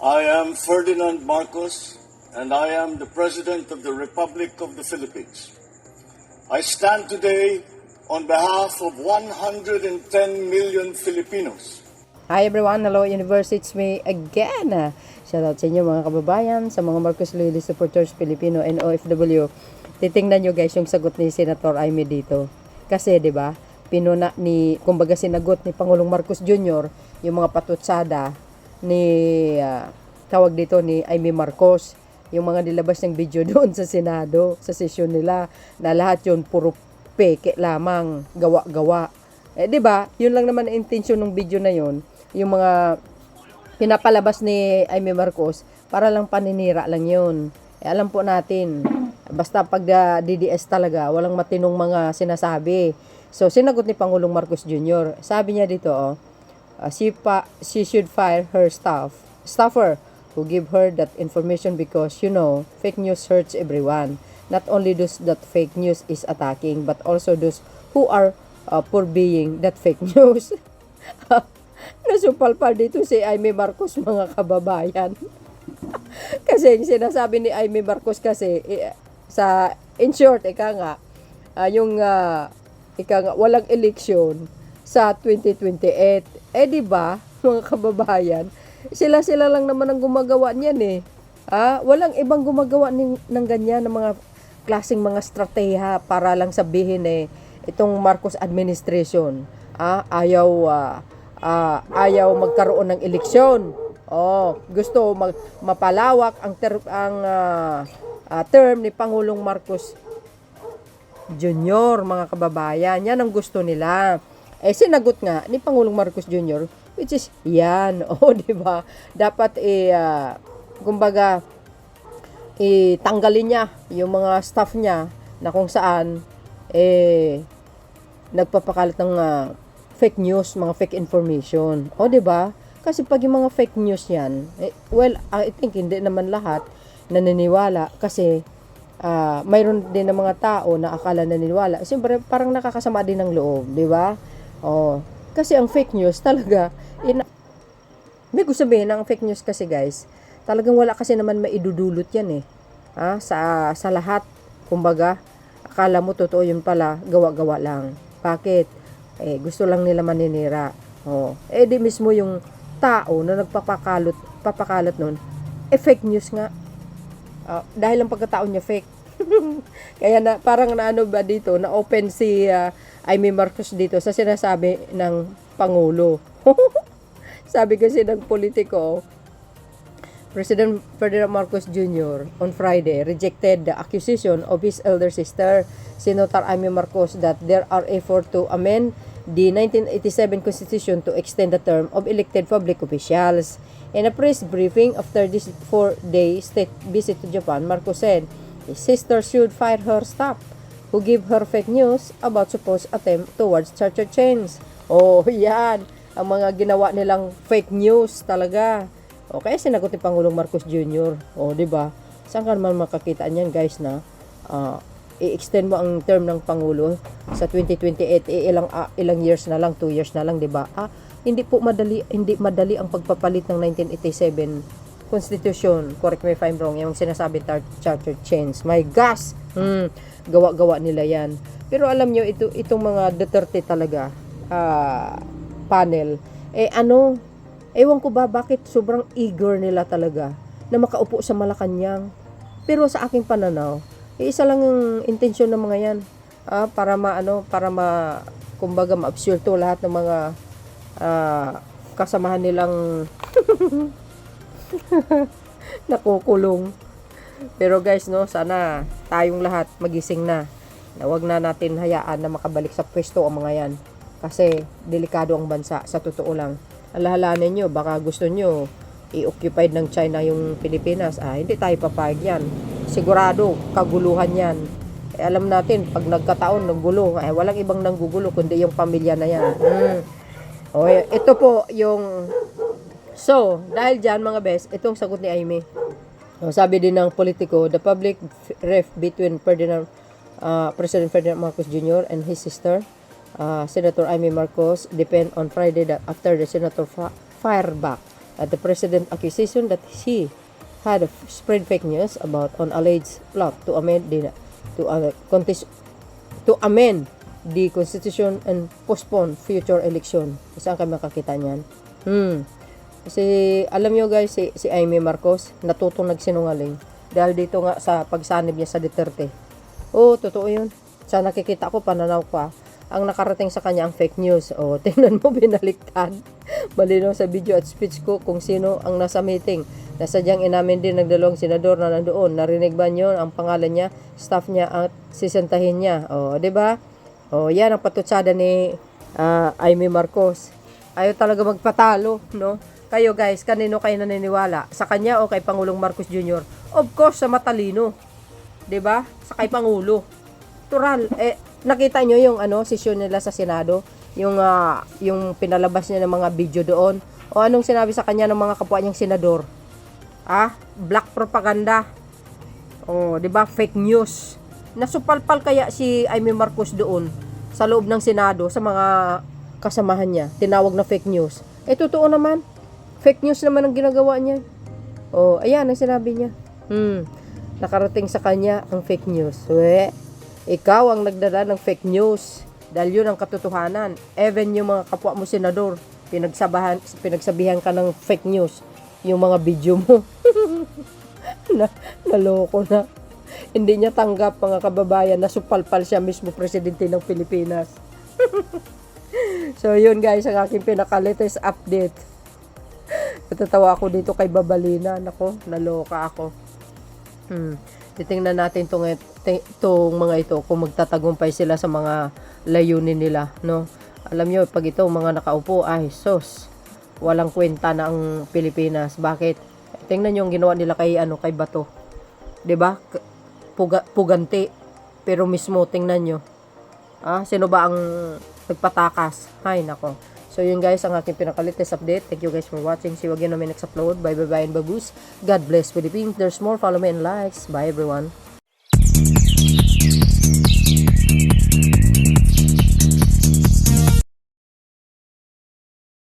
I am Ferdinand Marcos, and I am the President of the Republic of the Philippines. I stand today on behalf of 110 million Filipinos. Hi everyone, hello Universe, it's me again. Shout out sa inyo mga kababayan, sa mga Marcos Loyalist supporters, Filipino and OFW. Titingnan nyo guys yung sagot ni Senator Aimee dito. Kasi 'di ba, pinuna ni, kumbaga sinagot ni Pangulong Marcos Jr. yung mga patutsada ni tawag dito ni Aimee Marcos, yung mga nilabas ng video doon sa Senado, sa sesyon nila, na lahat yun puro peke lamang, gawa-gawa. Eh, di ba? Yun lang naman ang intensyon ng video na yun, yung mga pinapalabas ni Aimee Marcos, para lang paninira lang yun. Eh, alam po natin, basta pag DDS talaga, walang matinong mga sinasabi. So, sinagot ni Pangulong Marcos Jr. Sabi niya dito, she should fire her staffer who give her that information because, fake news hurts everyone. Not only those that fake news is attacking, but also those who are purveying that fake news. Nasupal pa dito si Aimee Marcos, mga kababayan. Kasi yung sinasabi ni Aimee Marcos kasi, in short, walang eleksyon sa 2028. Eh, di ba, mga kababayan, sila lang naman ang gumagawa niyan eh. Walang ibang gumagawa ng ganyan, ng mga klaseng mga strategiya para lang sabihin itong Marcos administration, ayaw magkaroon ng eleksyon. Gusto mapalawak ang term ni Pangulong Marcos Jr., mga kababayan. Yan ang gusto nila. Sinagot nga ni Pangulong Marcos Jr., which is yan, di ba? Dapat kumbaga tanggalin niya yung mga staff niya na kung saan nagpapakalat ng fake news, mga fake information. Di ba? Kasi pag yung mga fake news yan, I think hindi naman lahat naniniwala kasi mayroon din ng mga tao na akala naniniwala. Siyempre, parang nakakasama din ng loob, di ba? Kasi ang fake news talaga, may gusto sabihin ang fake news kasi guys, talagang wala kasi naman maidudulot yan sa lahat. Kumbaga, akala mo totoo yun pala, gawa-gawa lang. Bakit? Gusto lang nila maninira. Di mismo yung tao na papakalat nun, fake news nga. Dahil ang pagkatao niya fake. Kaya parang naano ba dito, na open si Aimee Marcos dito sa sinasabi ng Pangulo. Sabi kasi ng politiko, President Ferdinand Marcos Jr. on Friday rejected the accusation of his elder sister, Senator Aimee Marcos, that there are efforts to amend the 1987 Constitution to extend the term of elected public officials. In a press briefing after this 4-day state visit to Japan, Marcos said his sister should fire her staff who give her fake news about supposed attempt towards charter change. Yan. Ang mga ginawa nilang fake news talaga. Okay, sinagot ni Pangulong Marcos Jr. Di ba? Saan ka naman makakita niyan, guys, na i-extend mo ang term ng Pangulo sa 2028, ilang years na lang, 2 years na lang, di ba? Hindi madali ang pagpapalit ng 1987 Constitution. Correct me if I'm wrong, yung sinasabi charter change. My gosh! Gawa-gawa nila yan. Pero alam nyo, itong mga Duterte talaga, panel, ewan ko ba bakit sobrang eager nila talaga na makaupo sa Malacanang. Pero sa aking pananaw, isa lang yung intensyon ng mga yan, kumbaga ma-absurdo lahat ng mga kasamahan nilang nakukulong. Pero guys, sana tayong lahat magising na wag na natin hayaan na makabalik sa pwesto ang mga yan. Kasi delikado ang bansa, sa totoo lang. Alahalanin nyo, baka gusto nyo i-occupied ng China yung Pilipinas. Hindi tayo papayag yan. Sigurado, kaguluhan yan. Alam natin, pag nagkataon, naggulo, walang ibang nanggugulo, kundi yung pamilya na yan. Ito po yung... So, dahil dyan mga best, itong sagot ni Aimee. Sabi din ng politiko, the public ref between President Ferdinand Marcos Jr. and his sister, Senator Aimee Marcos, depend on Friday that after the Senator fire back the president accusation that he had spread fake news about an alleged plot to amend the constitution and postpone future election. Saan kami makakita niyan? Kasi alam nyo guys, si Amy Marcos natutong nagsinungaling dahil dito nga sa pagsanib niya sa Duterte. Oh, totoo yun. Sa nakikita ko, pananaw ko, ang nakarating sa kanya ang fake news. Oh, tingnan mo, binaliktad. Malinaw sa video at speech ko kung sino ang nasa meeting. Nasadyang inamin din ng dalawang senador na nandoon. Narinig ba nyo ang pangalan niya, staff niya at sisentahin niya? Oh, 'di ba? Oh, yan ang patutsada ni Amy Marcos. Ayaw talaga magpatalo, no? Kayo guys, kanino kayo naniniwala? Sa kanya o kay Pangulong Marcos Jr.? Of course, sa matalino. 'Di ba? Sa kay Pangulo. Tural, nakita nyo yung sesyon nila sa Senado, yung pinalabas niya ng mga video doon. O anong sinabi sa kanya ng mga kapwa niyang senador? Black propaganda. O, 'di ba? Fake news. Nasupalpal kaya si Amy Marcos doon sa loob ng Senado sa mga kasamahan niya. Tinawag na fake news. Totoo naman. Fake news naman ang ginagawa niya. O, ayan ang sinabi niya. Nakarating sa kanya ang fake news. Ikaw ang nagdala ng fake news dahil yun ang katotohanan. Even yung mga kapwa mo senador, pinagsabihan ka ng fake news. Yung mga video mo. Naloko na. Hindi niya tanggap, mga kababayan, na supalpal siya mismo presidente ng Pilipinas. So yun guys, ang aking pinaka-latest update. Natatawa ako dito kay Babalina. Nako, naloka ako. Titingnan natin tong mga ito kung magtatagumpay sila sa mga layunin nila, no? Alam nyo, pag ito mga nakaupo, ay sos, walang kwenta na ang Pilipinas. Bakit? Tingnan nyo yung ginawa nila kay Bato. 'Di ba? Puganti. Pero mismo tingnan nyo. Sino ba ang nagpatakas? Ay nako. So yun guys, ang aking pinaka-latest update. Thank you guys for watching. See you again on my next upload. Bye bye and baboos. God bless Philippines. There's more. Follow me and likes. Bye everyone.